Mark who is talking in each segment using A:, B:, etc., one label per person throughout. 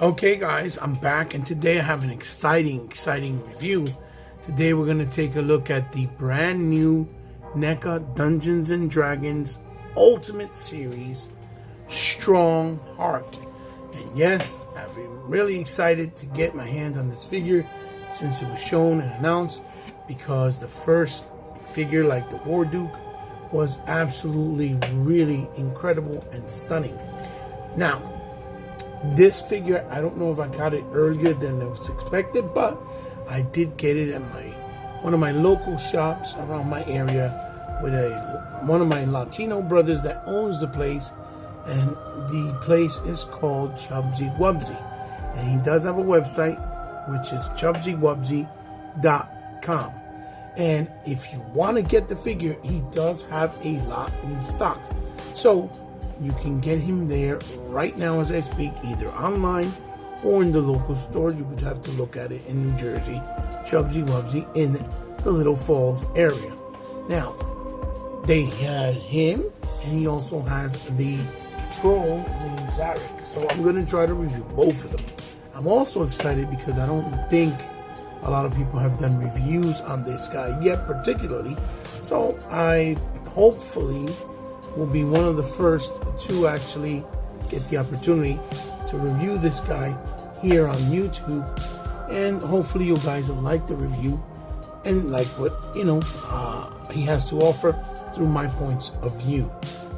A: Okay guys, I'm back and today I have an exciting review. Today we're going to take a look at the brand new NECA Dungeons Dragons Ultimate Series Strongheart. And yes, I've been really excited to get my hands on this figure since it was shown and announced, because the first figure, like the War Duke, was absolutely really incredible and stunning. Now, this figure, I don't know if I got it earlier than it was expected, but I did get it at one of my local shops around my area with one of my Latino brothers that owns the place, and the place is called Chubsy Wubsy, and he does have a website which is chubsywubsy.com. And if you want to get the figure, he does have a lot in stock, so you can get him there right now as I speak, either online or in the local stores. You would have to look at it in New Jersey, Chubsy Wubsy in the Little Falls area. Now, they had him, and he also has the troll named Zarek. So I'm going to try to review both of them. I'm also excited because I don't think a lot of people have done reviews on this guy yet particularly. So I hopefully will be one of the first to actually get the opportunity to review this guy here on YouTube, and hopefully you guys will like the review and like what he has to offer through my points of view.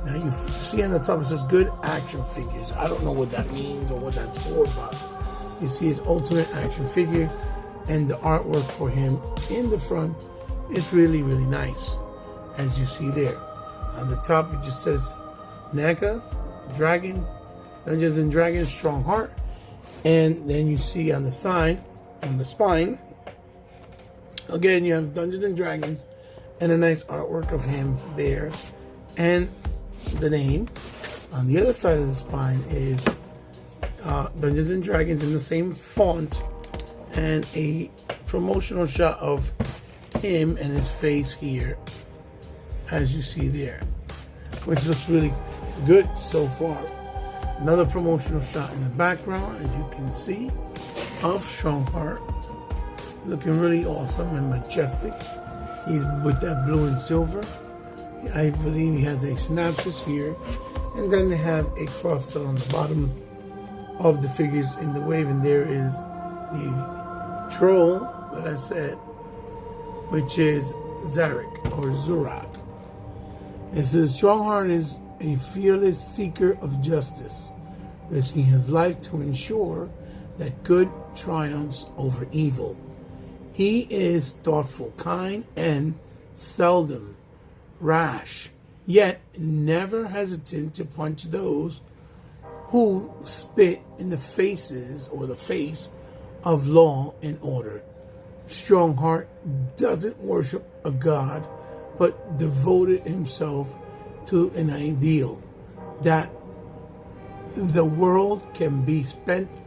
A: Now you see on the top it says good action figures. I don't know what that means or what that's for, but you see his ultimate action figure, and the artwork for him in the front is really nice, as you see there. On the top, it just says NECA Dungeons Dragons Strongheart. And then you see on the side, on the spine, again, you have Dungeons Dragons and a nice artwork of him there. And the name on the other side of the spine is Dungeons Dragons in the same font, and a promotional shot of him and his face here, as you see there, which looks really good so far. Another promotional shot in the background, as you can see, of Strongheart, looking really awesome and majestic. He's with that blue and silver. I believe he has a synopsis here, and then they have a cross on the bottom of the figures in the wave, and there is the troll that I said, which is Zarek or Zurak. It says Strongheart is a fearless seeker of justice, risking his life to ensure that good triumphs over evil. He is thoughtful, kind, and seldom rash, yet never hesitant to punch those who spit in the faces or the face of law and order. Strongheart doesn't worship a god, but devoted himself to an ideal that the world can be spent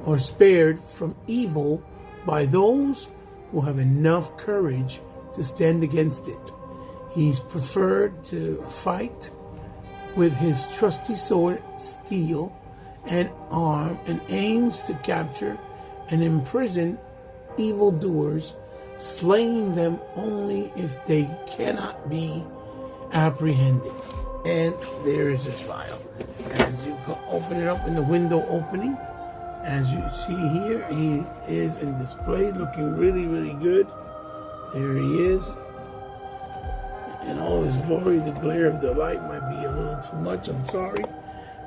A: or spared from evil by those who have enough courage to stand against it. He's preferred to fight with his trusty sword, steel, and arm, and aims to capture and imprison evildoers, slaying them only if they cannot be apprehended. And there is his file. As you open it up in the window opening, as you see here, he is in display looking really good. There he is in all his glory. The glare of the light might be a little too much, I'm sorry.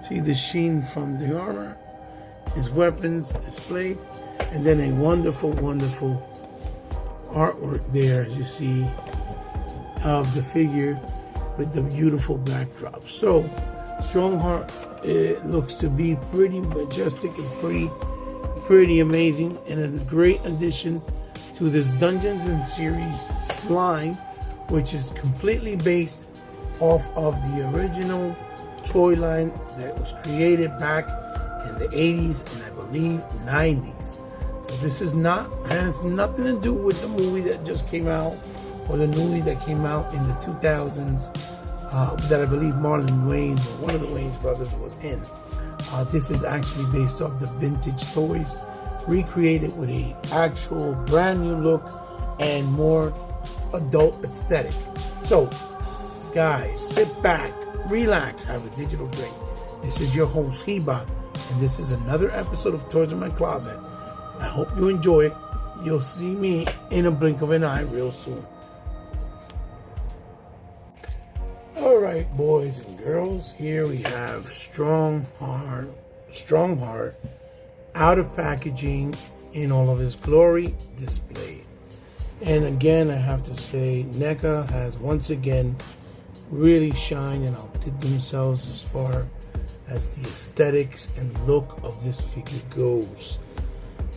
A: See the sheen from the armor, his weapons displayed, and then a wonderful artwork there, as you see, of the figure with the beautiful backdrop. So Strongheart, it looks to be pretty majestic and pretty amazing, and a great addition to this Dungeons series line, which is completely based off of the original toy line that was created back in the 80s and I believe 90s. So this has nothing to do with the movie that just came out, or the movie that came out in the 2000s that I believe Marlon Wayans, or one of the Wayans brothers, was in. This is actually based off the vintage toys, recreated with a actual brand new look and more adult aesthetic. So, guys, sit back, relax, have a digital drink. This is your host, Heba, and this is another episode of Toys in My Closet. I hope you enjoy it. You'll see me in a blink of an eye real soon. All right, boys and girls, here we have Strongheart, out of packaging in all of his glory, displayed. And again, I have to say, NECA has once again really shined and outdid themselves as far as the aesthetics and look of this figure goes.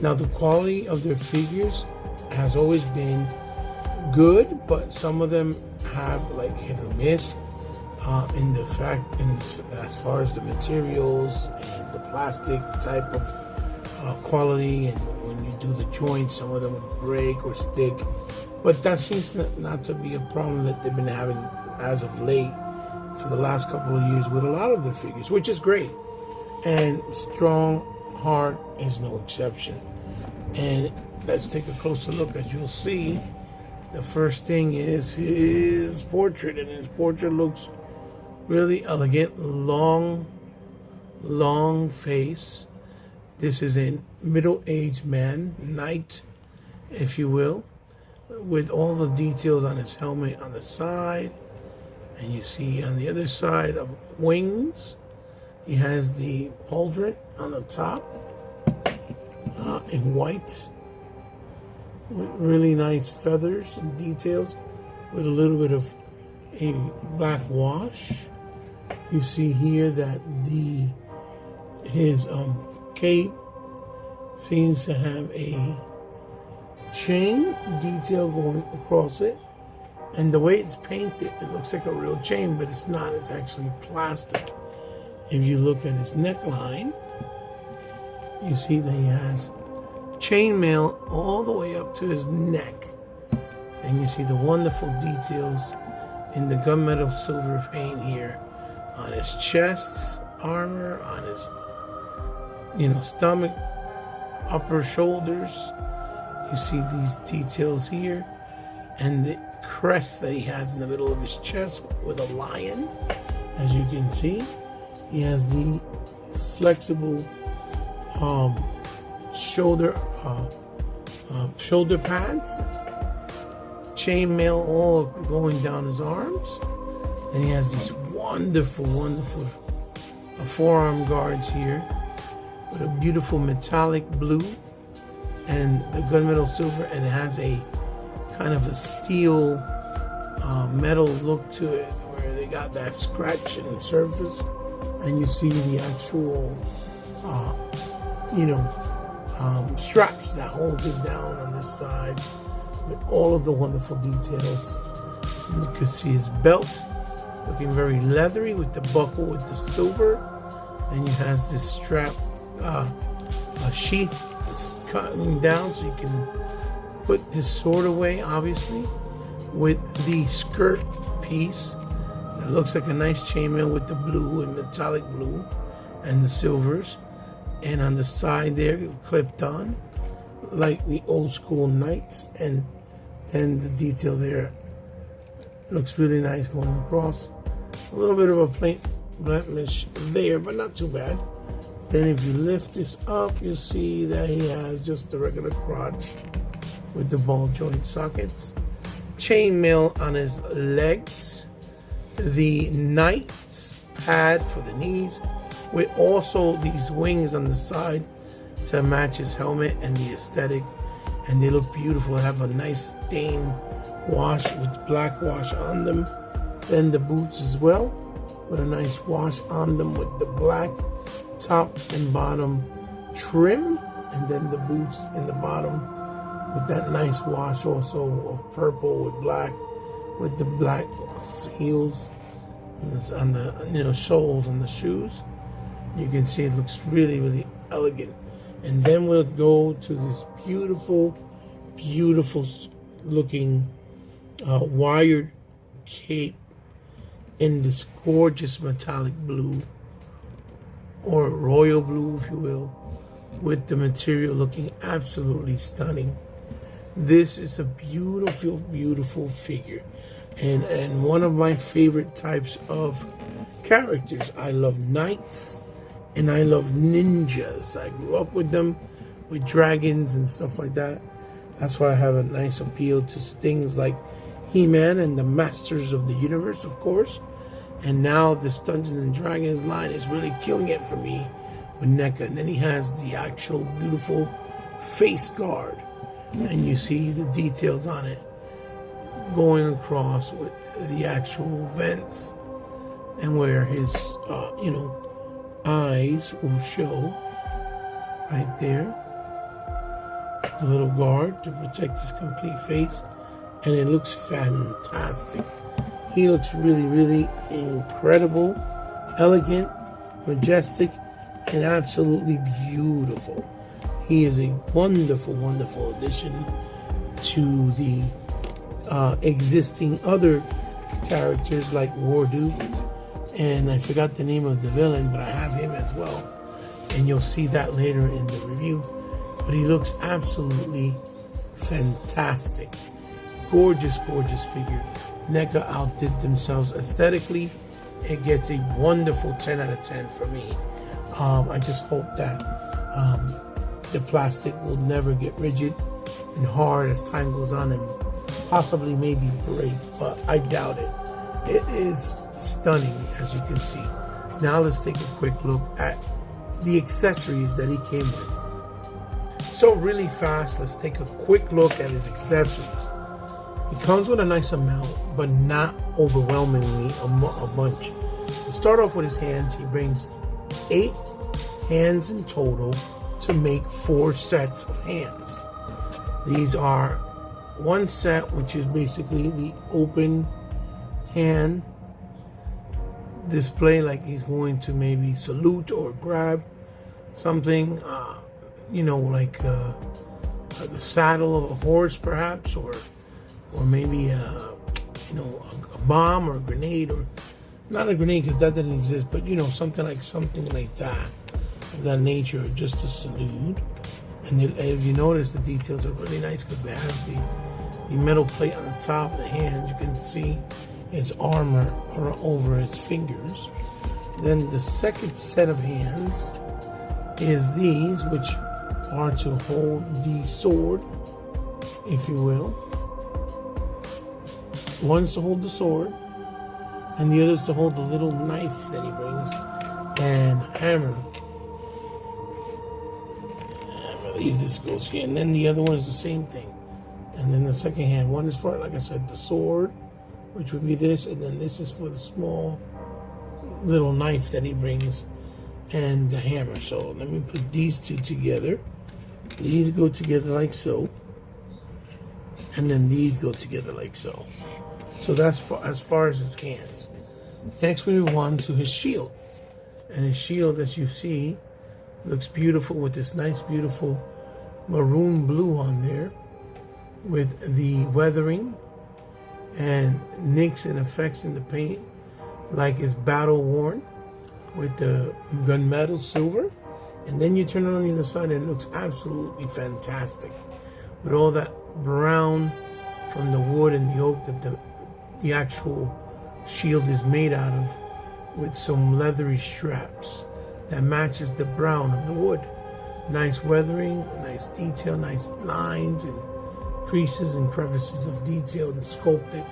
A: Now, the quality of their figures has always been good, but some of them have like hit or miss as far as the materials and the plastic type of quality, and when you do the joints, some of them would break or stick. But that seems not to be a problem that they've been having as of late for the last couple of years with a lot of their figures, which is great. And Strongheart is no exception. And let's take a closer look. As you'll see, the first thing is his portrait, and his portrait looks really elegant. Long face. This is a middle-aged man, knight, if you will, with all the details on his helmet on the side. And you see on the other side of wings, he has the pauldron on the top in white with really nice feathers and details with a little bit of a black wash. You see here that his cape seems to have a chain detail going across it. And the way it's painted, it looks like a real chain, but it's not. It's actually plastic. If you look at his neckline, you see that he has chainmail all the way up to his neck. And you see the wonderful details in the gunmetal silver paint here on his chest, armor, on his, stomach, upper shoulders. You see these details here. And the crest that he has in the middle of his chest with a lion, as you can see. He has the flexible shoulder pads, chainmail all going down his arms, and he has these wonderful forearm guards here with a beautiful metallic blue and the gunmetal silver, and it has a kind of a steel metal look to it where they got that scratching surface, and you see the actual straps that holds it down on this side with all of the wonderful details. And you can see his belt looking very leathery with the buckle with the silver, and he has this strap sheath cutting down so you can put his sword away, obviously, with the skirt piece. It looks like a nice chainmail with the blue and metallic blue and the silvers. And on the side there, clipped on, like the old school knights. And then the detail there looks really nice going across. A little bit of a paint blemish there, but not too bad. Then if you lift this up, you'll see that he has just the regular crotch with the ball joint sockets, chainmail on his legs, the knight's pad for the knees, with also these wings on the side to match his helmet and the aesthetic, and they look beautiful. Have a nice stain wash with black wash on them. Then the boots as well, with a nice wash on them with the black top and bottom trim, and then the boots in the bottom with that nice wash also of purple with black, with the black heels on the soles on the shoes. You can see it looks really elegant. And then we'll go to this beautiful looking wired cape in this gorgeous metallic blue or royal blue, if you will, with the material looking absolutely stunning. This is a beautiful, beautiful figure, and one of my favorite types of characters. I love knights and I love ninjas. I grew up with them, with dragons and stuff like that. That's why I have a nice appeal to things like He-Man and the Masters of the Universe, of course. And now this Dungeons and Dragons line is really killing it for me with NECA. And then he has the actual beautiful face guard, and you see the details on it going across with the actual vents, and where his eyes will show right there, the little guard to protect his complete face. And it looks fantastic. He looks really, really incredible, elegant, majestic, and absolutely beautiful. He is a wonderful, wonderful addition to the existing other characters like Warduke, and I forgot the name of the villain, but I have him as well, and you'll see that later in the review. But he looks absolutely fantastic. Gorgeous, gorgeous figure. NECA outdid themselves aesthetically. It gets a wonderful 10 out of 10 for me. I just hope that the plastic will never get rigid and hard as time goes on, and possibly maybe break, but I doubt it. It is stunning, as you can see. Now let's take a quick look at the accessories that he came with. So really fast, let's take a quick look at his accessories. He comes with a nice amount, but not overwhelmingly a bunch. To start off with his hands, he brings 8 hands in total to make 4 sets of hands. These are one set, which is basically the open hand display, like he's going to maybe salute or grab something, like the saddle of a horse perhaps, or maybe a bomb or a grenade, or not a grenade because that doesn't exist, but something like that, of that nature, just to salute. And if you notice, the details are really nice because it has the metal plate on the top of the hands. You can see his armor over his fingers. Then the second set of hands is these, which are to hold the sword, if you will. One's to hold the sword, and the other's to hold the little knife that he brings, and hammer. I believe this goes here. And then the other one is the same thing. And then the second hand, one is for, like I said, the sword, which would be this, and then this is for the small little knife that he brings, and the hammer. So let me put these two together. These go together like so, and then these go together like so. So that's as far as his hands. Next we move on to his shield. And his shield, as you see, looks beautiful with this nice, beautiful maroon blue on there, with the weathering and nicks and effects in the paint, like it's battle worn, with the gunmetal silver. And then you turn it on the other side and it looks absolutely fantastic, with all that brown from the wood and the oak that the actual shield is made out of, with some leathery straps that matches the brown of the wood. Nice weathering, nice detail, nice lines and creases and crevices of detail and sculpted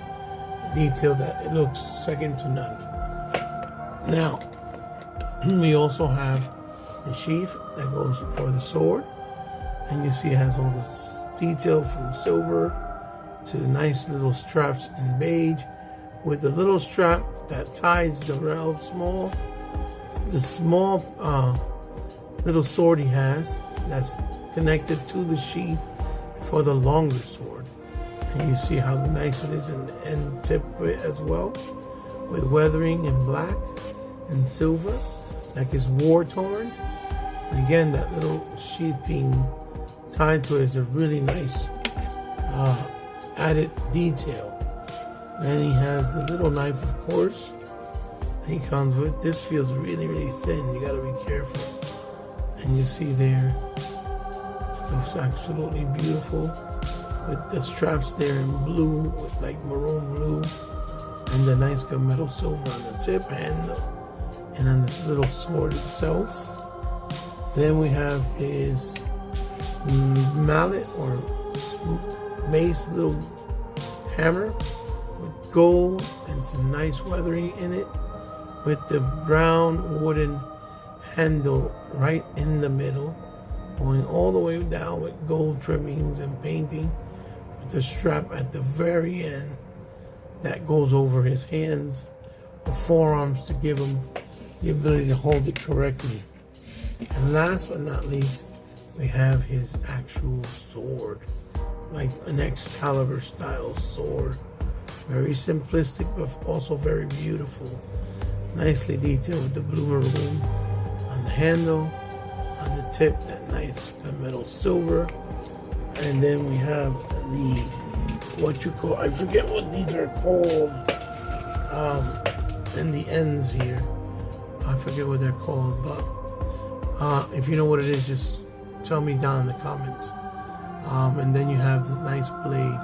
A: detail that it looks second to none. Now, we also have the sheath that goes for the sword, and you see it has all this detail from silver to nice little straps in beige, with the little strap that ties the small little sword he has that's connected to the sheath for the longer sword. And you see how nice it is in the end tip as well, with weathering in black and silver, like it's war-torn. And again, that little sheath being tied to it is a really nice added detail. Then he has the little knife, of course, he comes with. This feels really, really thin. You gotta be careful. And you see there, looks absolutely beautiful with the straps there in blue, with like maroon blue, and the nice gunmetal silver on the tip handle, and on this little sword itself. Then we have his mallet or mace, little hammer with gold and some nice weathering in it, with the brown wooden handle right in the middle, going all the way down with gold trimmings and painting, with the strap at the very end that goes over his hands or forearms to give him the ability to hold it correctly. And last but not least, we have his actual sword, like an Excalibur style sword. Very simplistic, but also very beautiful. Nicely detailed with the blue maroon on the handle, on the tip, that nice gunmetal silver. And then we have the, what you call, I forget what these are called, and the ends here. I forget what they're called, but if you know what it is, just tell me down in the comments. And then you have this nice blade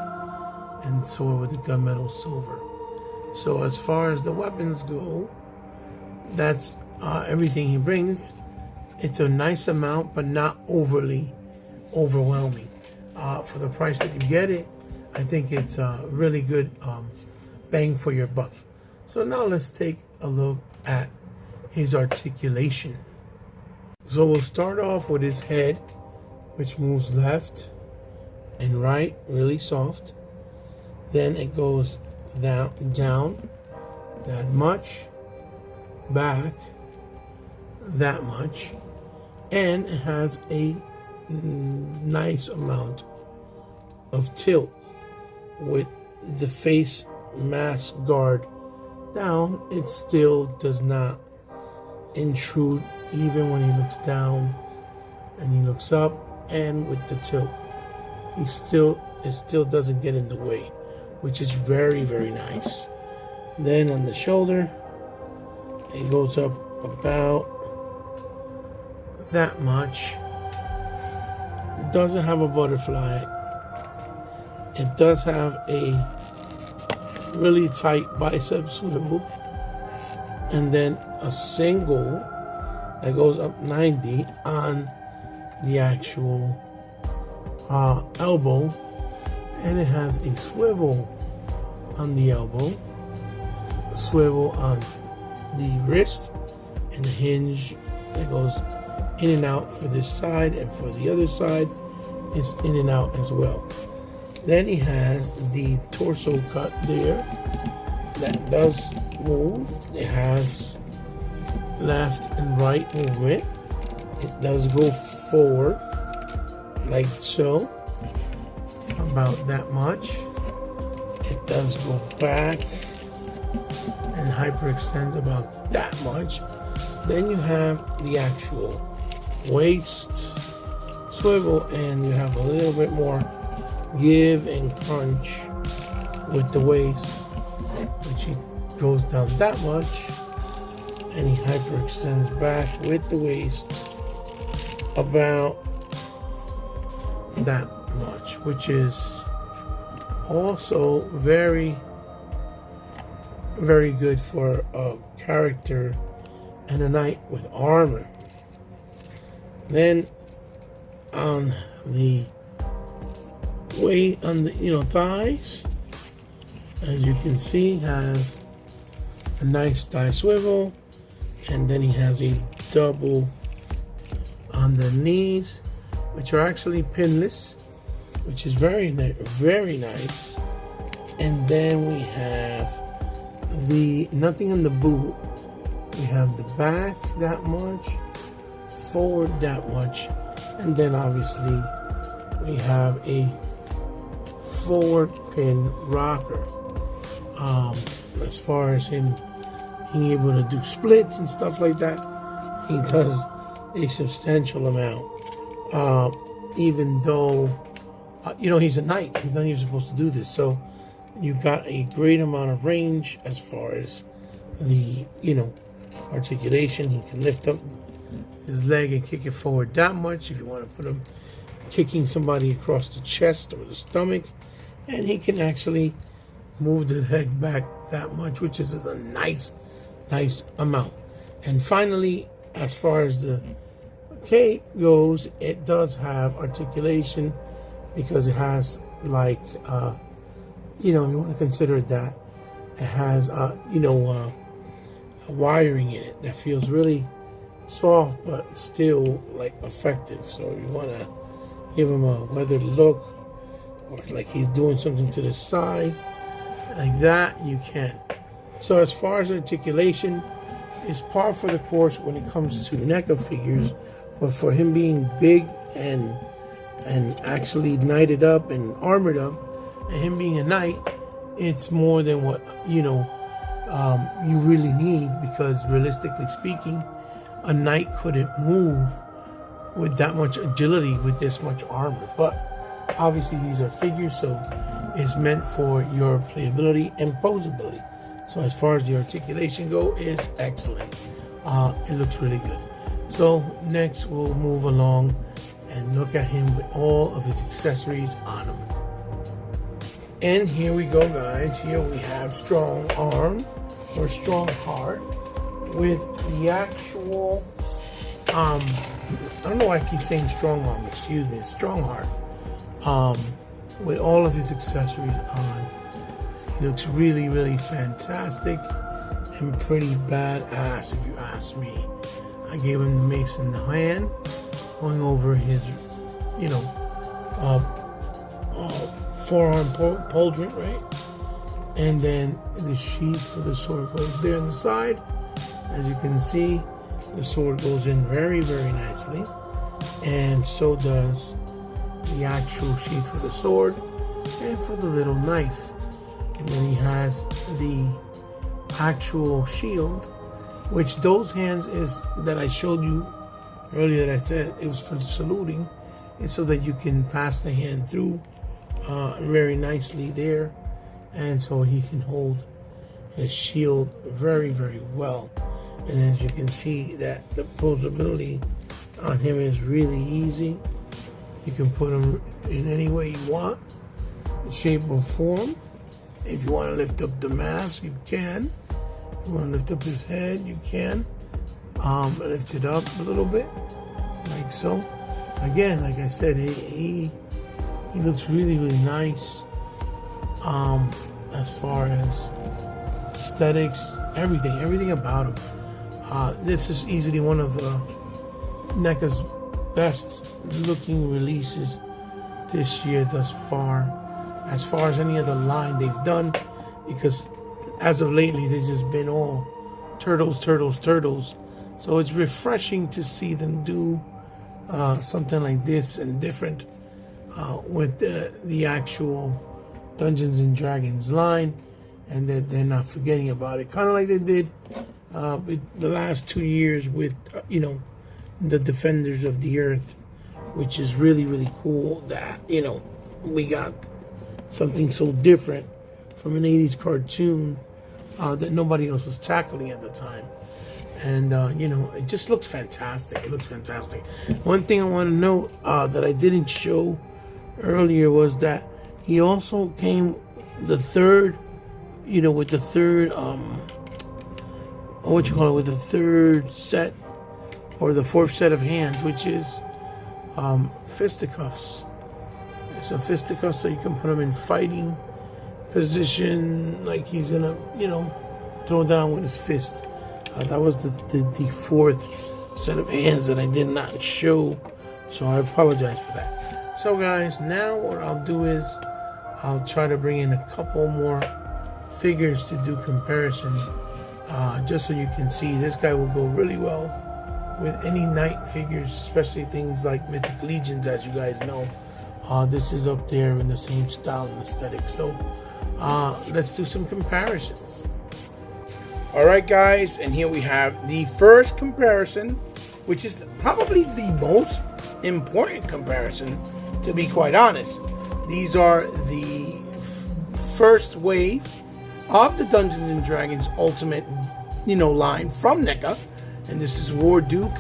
A: and sword with the gunmetal silver. So as far as the weapons go, that's everything he brings. It's a nice amount, but not overly overwhelming. For the price that you get it, I think it's a really good bang for your buck. So now let's take a look at his articulation. So we'll start off with his head, which moves left and right, really soft. Then it goes down that much, back that much, and it has a nice amount of tilt with the face mask guard down. It still does not intrude even when he looks down and he looks up, and with the tilt it still doesn't get in the way, which is very, very nice. Then on the shoulder, it goes up about that much. It doesn't have a butterfly. It does have a really tight bicep swivel, and then a single that goes up 90 on the actual elbow, and it has a swivel on the elbow, a swivel on the wrist, and a hinge that goes in and out for this side, and for the other side it's in and out as well. Then he has the torso cut there that does move. It has left and right movement. It does go forward like so, about that much. It does go back and hyperextends about that much. Then you have the actual waist swivel, and you have a little bit more give and crunch with the waist, which he goes down that much, and he hyperextends back with the waist about that much, which is also very, very good for a character and a knight with armor. Then on the on the thighs, as you can see, has a nice thigh swivel, and then he has a double on the knees, which are actually pinless, which is very nice. And then we have the nothing on the boot. We have the back that much, forward that much, and then obviously we have a forward pin rocker. As far as him being able to do splits and stuff like that, he does a substantial amount. Even though he's a knight, he's not even supposed to do this. So you got a great amount of range as far as the, articulation. He can lift up his leg and kick it forward that much if you want to put him kicking somebody across the chest or the stomach. And he can actually move the leg back that much, which is a nice amount. And finally, as far as the cape goes, it does have articulation because it has like, you want to consider that. It has, wiring in it that feels really soft but still like effective. So you want to give him a weathered look, or like he's doing something to the side like that, you can. So as far as articulation, it's par for the course when it comes to NECA figures, but for him being big and actually knighted up and armored up, and him being a knight, it's more than what you really need, because realistically speaking, a knight couldn't move with that much agility with this much armor. But obviously these are figures, so it's meant for your playability and posability. So as far as the articulation go, is excellent. It looks really good. So next we'll move along and look at him with all of his accessories on him. And here we go, guys. Here we have Strong Arm or Strongheart with the actual, I don't know why I keep saying Strong Arm, excuse me, it's Strongheart. With all of his accessories on. He looks really, really fantastic and pretty badass, if you ask me. I gave him the mace in the hand, going over his, forearm pauldron, right? And then the sheath for the sword goes there on the side. As you can see, the sword goes in very, very nicely. And so does the actual sheath for the sword and for the little knife. And then he has the actual shield, which those hands is that I showed you earlier, that I said it was for saluting, and so that you can pass the hand through very nicely there, and so he can hold his shield very, very well. And as you can see, that the posability on him is really easy. You can put him in any way you want, shape or form. If you want to lift up the mask, you can. If you want to lift up his head, you can. Lift it up a little bit, like so. Again, like I said, he looks really, really nice. As far as aesthetics, everything about him. This is easily one of NECA's best looking releases this year thus far, as far as any other line they've done, because as of lately they've just been all turtles. So it's refreshing to see them do something like this and different with the actual Dungeons and Dragons line, and that they're not forgetting about it, kind of like they did with the last 2 years with the Defenders of the Earth, which is really, really cool that we got something so different from an 80s cartoon that nobody else was tackling at the time. And it just looks fantastic. It looks fantastic. One thing I want to note that I didn't show earlier was that he also came with the third set, or the fourth set of hands, which is fisticuffs. It's a fisticuffs, so you can put him in fighting position, like he's gonna, throw down with his fist. That was the fourth set of hands that I did not show, so I apologize for that. So guys, now what I'll do is I'll try to bring in a couple more figures to do comparison, just so you can see. This guy will go really well with any knight figures, especially things like Mythic Legions, as you guys know. This is up there in the same style and aesthetic. So let's do some comparisons. Alright guys, and here we have the first comparison, which is probably the most important comparison, to be quite honest. These are the first wave of the Dungeons and Dragons Ultimate line from NECA, and this is War Duke,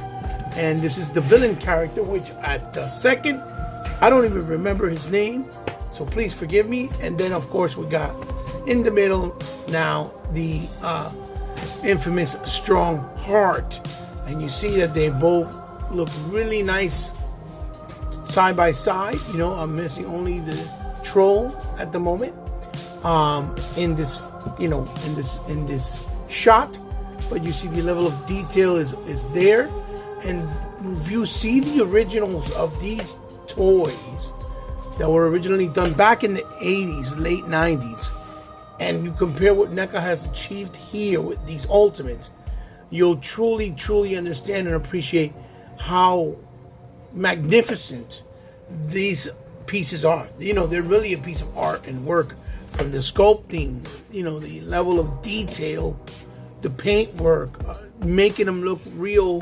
A: and this is the villain character, which at the second I don't even remember his name, so please forgive me. And then of course we got in the middle now the infamous Strongheart, and you see that they both look really nice side by side. I'm missing only the troll at the moment in this in this shot, but you see the level of detail is there. And if you see the originals of these toys that were originally done back in the 80s, late 90s, and you compare what NECA has achieved here with these Ultimates, you'll truly understand and appreciate how magnificent these pieces are. They're really a piece of art and work, from the sculpting, the level of detail, the paint work, making them look real,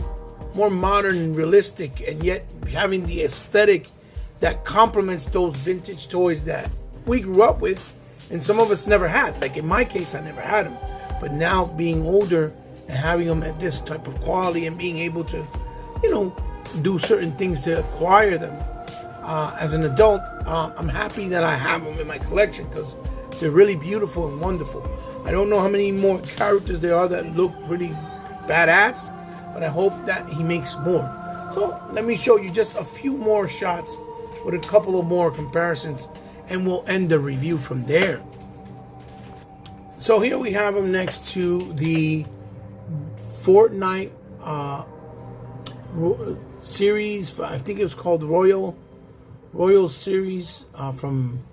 A: more modern and realistic, and yet having the aesthetic that complements those vintage toys that we grew up with, and some of us never had. Like in my case, I never had them, but now being older and having them at this type of quality and being able to, do certain things to acquire them as an adult, I'm happy that I have them in my collection because they're really beautiful and wonderful. I don't know how many more characters there are that look pretty badass, but I hope that he makes more. So let me show you just a few more shots with a couple of more comparisons, and we'll end the review from there. So here we have him next to the Fortnite series. I think it was called Royal series from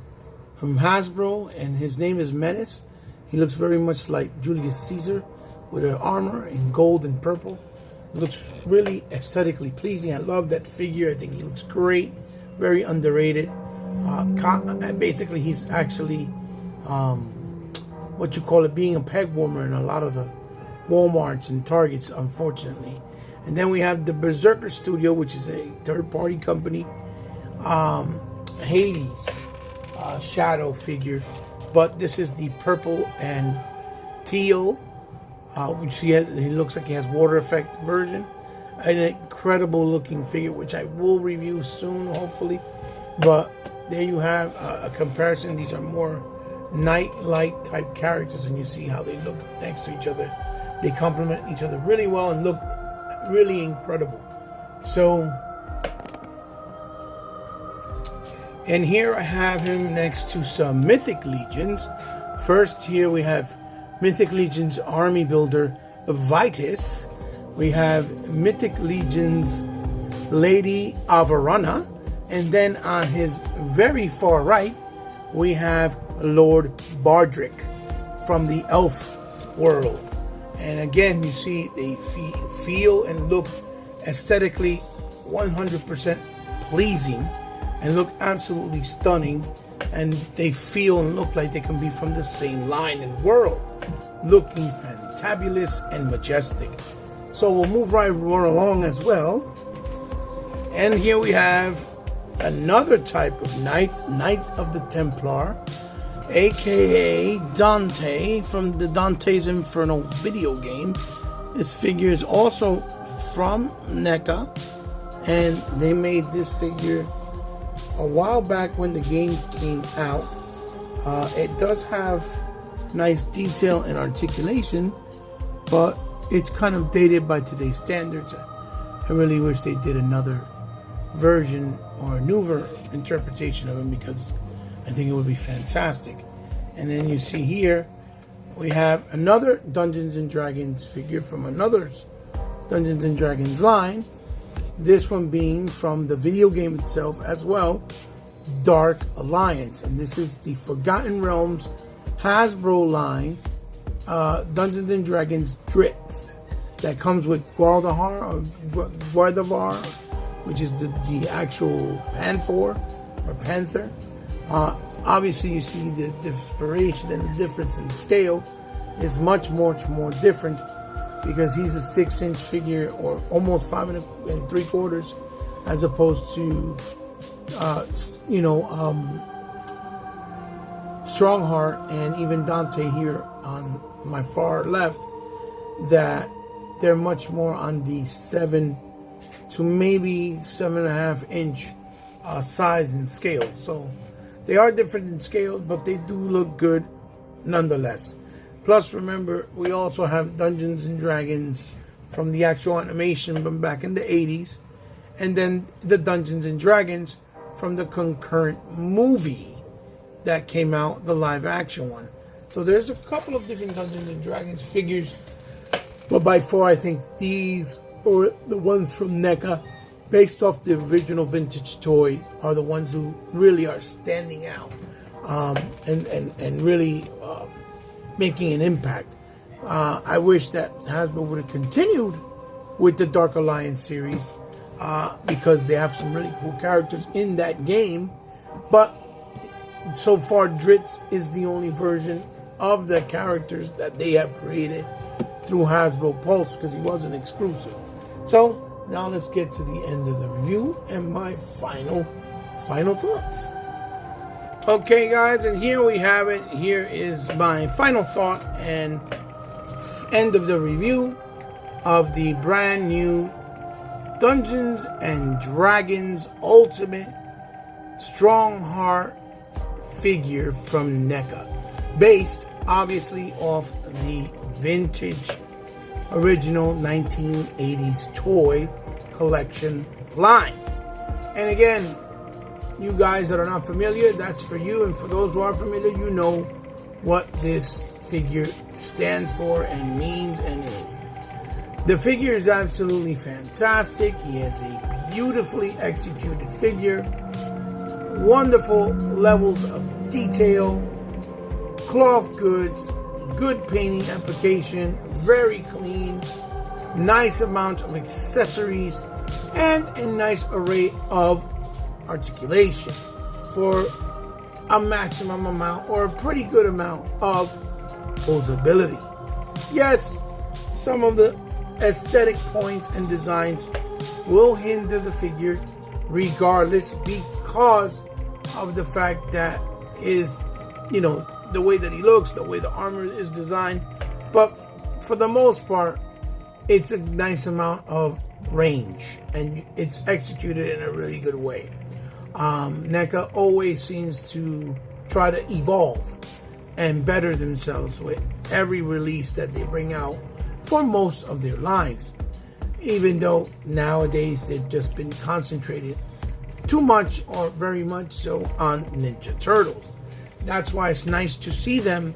A: Hasbro, and his name is Menace. He looks very much like Julius Caesar with an armor in gold and purple. It looks really aesthetically pleasing. I love that figure. I think he looks great. Very underrated. Basically, he's actually being a peg warmer in a lot of the Walmarts and Targets, unfortunately. And then we have the Berserker Studio, which is a third-party company. Hades shadow figure, but this is the purple and teal, which he looks like he has water effect version. An incredible looking figure, which I will review soon, hopefully. But there you have a comparison. These are more night-light type characters, and you see how they look next to each other. They complement each other really well and look really incredible. So, and here I have him next to some Mythic Legions. First, here we have Mythic Legions Army Builder Vitis. We have Mythic Legions Lady Avarana. And then on his very far right, we have Lord Bardrick from the Elf world. And again, you see they feel and look aesthetically 100% pleasing and look absolutely stunning. And they feel and look like they can be from the same line and world, looking fantabulous and majestic. So we'll move right along as well. And here we have another type of knight of the Templar, aka Dante from the Dante's Inferno video game. This figure is also from NECA, and they made this figure a while back when the game came out. It does have nice detail and articulation, but it's kind of dated by today's standards. I really wish they did another version or a newer interpretation of him, because I think it would be fantastic. And then you see here we have another Dungeons and Dragons figure from another Dungeons and Dragons line. This one being from the video game itself as well, Dark Alliance. And this is the Forgotten Realms Hasbro line, Dungeons and Dragons Dritz, that comes with Guardavar, which is the actual Panther. Obviously, you see the inspiration and the difference in scale is much more different, because he's a 6-inch figure, or almost 5 3/4, as opposed to Strongheart and even Dante here on my far left. that they're much more on the 7 to maybe 7.5 inch size and scale. So they are different in scale, but they do look good nonetheless. Plus, remember, we also have Dungeons and Dragons from the actual animation from back in the 80s, and then the Dungeons and Dragons from the concurrent movie that came out, the live action one. So there's a couple of different Dungeons and Dragons figures, but by far I think these, or the ones from NECA, based off the original vintage toy, are the ones who really are standing out and really making an impact. I wish that Hasbro would have continued with the Dark Alliance series because they have some really cool characters in that game. But so far, Dritz is the only version of the characters that they have created through Hasbro Pulse because he wasn't exclusive. So now let's get to the end of the review and my final thoughts. Okay, guys, and here we have it. Here is my final thought and end of the review of the brand new Dungeons and Dragons Ultimate Strongheart figure from NECA, based obviously off the vintage original 1980s toy collection line. And again, you guys that are not familiar, that's for you, and for those who are familiar, you know what this figure stands for and means and is. The figure is absolutely fantastic. He has a beautifully executed figure, wonderful levels of detail, cloth goods, good painting application, very clean, nice amount of accessories, and a nice array of articulation for a maximum amount or a pretty good amount of posability. Yes, some of the aesthetic points and designs will hinder the figure regardless because of the fact that is, the way that he looks, the way the armor is designed. But for the most part, it's a nice amount of range and it's executed in a really good way. NECA always seems to try to evolve and better themselves with every release that they bring out for most of their lines, even though nowadays they've just been concentrated too much or very much so on Ninja Turtles. That's why it's nice to see them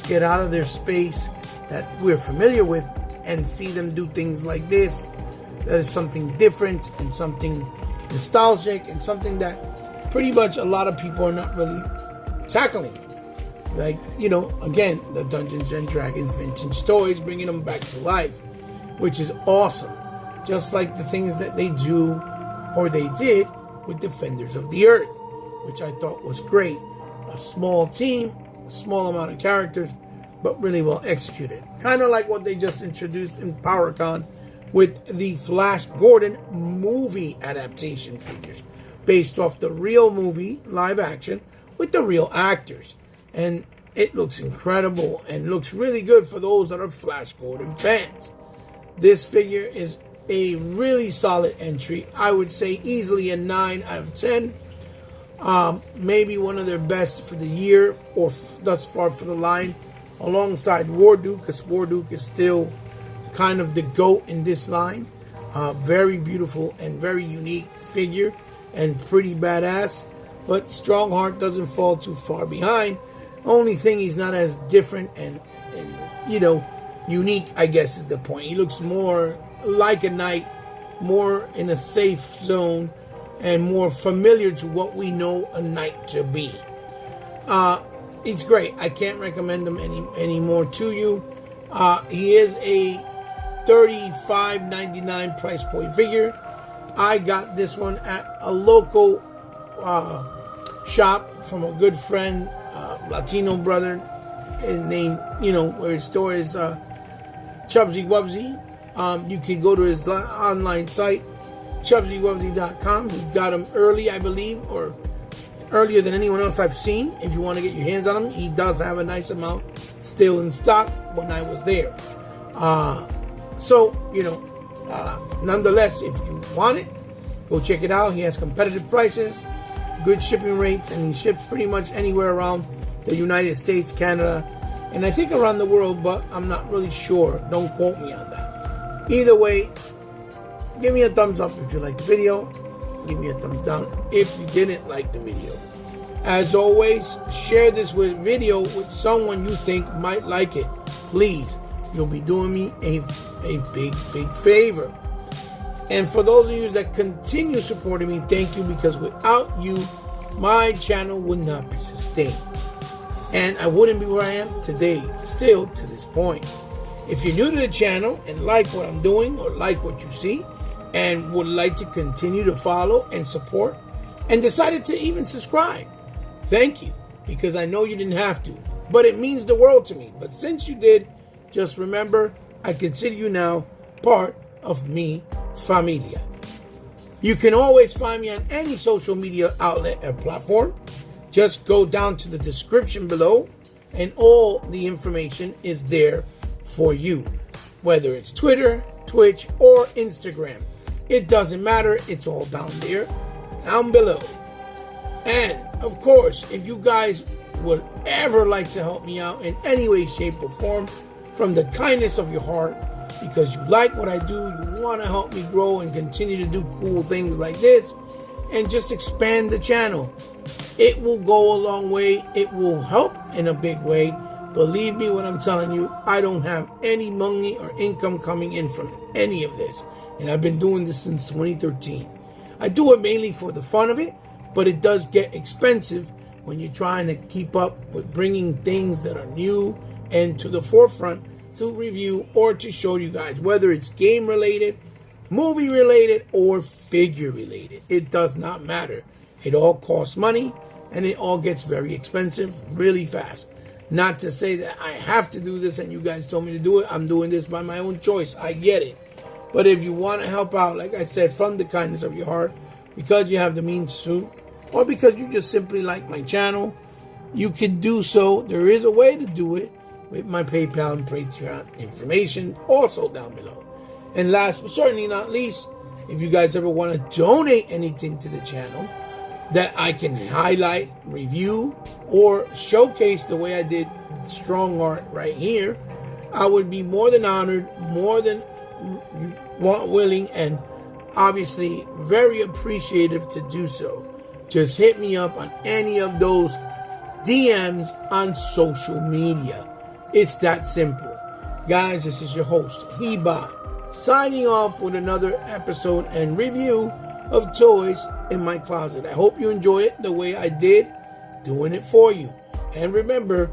A: get out of their space that we're familiar with and see them do things like this. That is something different and something nostalgic and something that pretty much a lot of people are not really tackling. Like, again, the Dungeons and Dragons vintage toys, bringing them back to life, which is awesome. Just like the things that they do or they did with Defenders of the Earth, which I thought was great. A small team, a small amount of characters, but really well executed. Kind of like what they just introduced in PowerCon with the Flash Gordon movie adaptation figures, based off the real movie, live action, with the real actors. And it looks incredible and looks really good for those that are Flash Gordon fans. This figure is a really solid entry. I would say easily a 9 out of 10. Maybe one of their best for the year or thus far for the line, alongside Warduke, because Warduke is still kind of the GOAT in this line. Very beautiful and very unique figure and pretty badass. But Strongheart doesn't fall too far behind. Only thing, he's not as different and unique, I guess is the point. He looks more like a knight, more in a safe zone, and more familiar to what we know a knight to be. It's great. I can't recommend him any more to you. He is a $35.99 price point figure. I got this one at a local shop from a good friend, Latino brother, named, where his store is Chubsy Wubsy. You can go to his online site, chubsywubsy.com. He got them early, I believe, or earlier than anyone else I've seen. If you want to get your hands on him, he does have a nice amount still in stock when I was there. Nonetheless, if you want it, go check it out. He has competitive prices, good shipping rates, and he ships pretty much anywhere around the United States, Canada, and I think around the world, but I'm not really sure. Don't quote me on that. Either way, give me a thumbs up if you liked the video. Give me a thumbs down if you didn't like the video. As always, share this video with someone you think might like it. Please, you'll be doing me a big favor. And for those of you that continue supporting me, thank you, because without you, my channel would not be sustained. And I wouldn't be where I am today, still to this point. If you're new to the channel and like what I'm doing or like what you see and would like to continue to follow and support and decided to even subscribe, thank you, because I know you didn't have to, but it means the world to me. But since you did, just remember, I consider you now part of mi familia. You can always find me on any social media outlet or platform. Just go down to the description below and all the information is there for you. Whether it's Twitter, Twitch, or Instagram. It doesn't matter. It's all down there, down below. And, of course, if you guys would ever like to help me out in any way, shape, or form, from the kindness of your heart, because you like what I do, you want to help me grow and continue to do cool things like this, and just expand the channel, it will go a long way. It will help in a big way. Believe me when I'm telling you, I don't have any money or income coming in from any of this. And I've been doing this since 2013. I do it mainly for the fun of it, but it does get expensive when you're trying to keep up with bringing things that are new and to the forefront to review or to show you guys, whether it's game related, movie related, or figure related. It does not matter. It all costs money and it all gets very expensive really fast. Not to say that I have to do this and you guys told me to do it. I'm doing this by my own choice. I get it. But if you want to help out, like I said, from the kindness of your heart, because you have the means to, or because you just simply like my channel, you can do so. There is a way to do it with my PayPal and Patreon information also down below. And last but certainly not least, if you guys ever want to donate anything to the channel that I can highlight, review, or showcase the way I did Strongheart right here, I would be more than honored, more than willing, and obviously very appreciative to do so. Just hit me up on any of those DMs on social media. It's that simple. Guys, this is your host, Heba, signing off with another episode and review of Toys in My Closet. I hope you enjoy it the way I did doing it for you. And remember,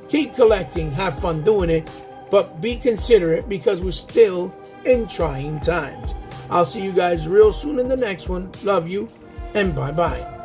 A: keep collecting, have fun doing it, but be considerate because we're still in trying times. I'll see you guys real soon in the next one. Love you, and bye-bye.